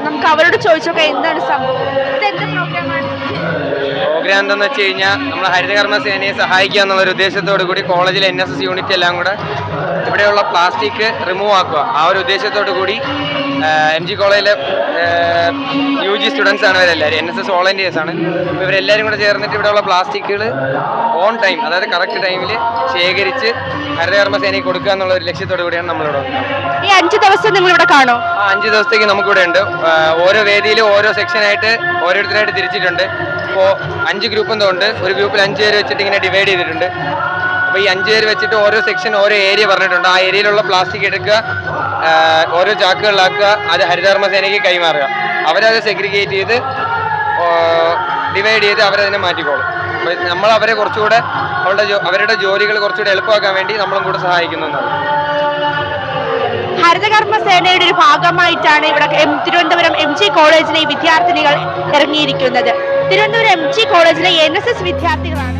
നമുക്ക് അവരോട് ചോദിച്ചോക്കെ എന്താണ് സംഭവം, ഇത് എന്ത് പ്രോഗ്രാമാണ്? പ്രോഗ്രാം എന്താണെന്ന് വെച്ച് കഴിഞ്ഞാൽ നമ്മൾ ഹരിതകർമ്മ സേനയെ സഹായിക്കുക എന്നുള്ള ഒരു ഉദ്ദേശത്തോടു കൂടി കോളേജിലെ NSS യൂണിറ്റ് എല്ലാം കൂടെ ഇവിടെയുള്ള പ്ലാസ്റ്റിക് റിമൂവ് ആക്കുക, ആ ഒരു ഉദ്ദേശത്തോടു കൂടി MG കോളേജിലെ UG സ്റ്റുഡൻസ് ആണ് ഇവരെല്ലാവരും, NSS വോളണ്ടിയേഴ്സ് ആണ്. അപ്പോൾ ഇവരെല്ലാവരും കൂടെ ചേർന്നിട്ട് ഇവിടെയുള്ള പ്ലാസ്റ്റിക്കുകൾ ഓൺ ടൈം, അതായത് കറക്റ്റ് ടൈമിൽ ശേഖരിച്ച് ഹരിതകർമ്മ സേനയ്ക്ക് കൊടുക്കുക എന്നുള്ള ഒരു ലക്ഷ്യത്തോടു കൂടിയാണ് നമ്മളിവിടെ വന്നത്. ഈ 5 ദിവസം നിങ്ങൾ ഇവിടെ കാണോ? ആ 5 ദിവസത്തേക്ക് നമുക്കിവിടെ ഉണ്ട്. ഓരോ വേദിയിലും ഓരോ സെക്ഷനായിട്ട് ഓരോരുത്തരായിട്ട് തിരിച്ചിട്ടുണ്ട്. ഇപ്പോൾ 5 ഗ്രൂപ്പ് എന്തോ ഉണ്ട്, ഒരു ഗ്രൂപ്പിൽ 5 പേര് വെച്ചിട്ട് ഇങ്ങനെ ഡിവൈഡ് ചെയ്തിട്ടുണ്ട്. അപ്പോൾ ഈ 5 പേര് വെച്ചിട്ട് ഓരോ സെക്ഷൻ ഓരോ ഏരിയ പറഞ്ഞിട്ടുണ്ട്. ആ ഏരിയയിലുള്ള പ്ലാസ്റ്റിക് എടുക്കുക, ഓരോ ചാക്കുകളിലാക്കുക, അത് ഹരിതകർമ്മ സേനയ്ക്ക് കൈമാറുക. അവരത് സെഗ്രിഗേറ്റ് ചെയ്ത് ഡിവൈഡ് ചെയ്ത് അവരതിനെ മാറ്റിക്കോളും. അപ്പോൾ നമ്മൾ അവരെ കുറച്ചുകൂടെ അവരുടെ ജോലികൾ കുറച്ചുകൂടെ എളുപ്പമാക്കാൻ വേണ്ടി നമ്മളും കൂടെ സഹായിക്കുന്നു എന്നാണ്. ഹരിതകർമ്മ സേനയുടെ ഒരു ഭാഗമായിട്ടാണ് ഇവിടെ തിരുവനന്തപുരം MG കോളേജിലെ വിദ്യാർത്ഥിനികൾ ഇറങ്ങിയിരിക്കുന്നത്. തിരുവനന്തപുരം MG കോളേജിലെ NSS വിദ്യാർത്ഥികളാണ്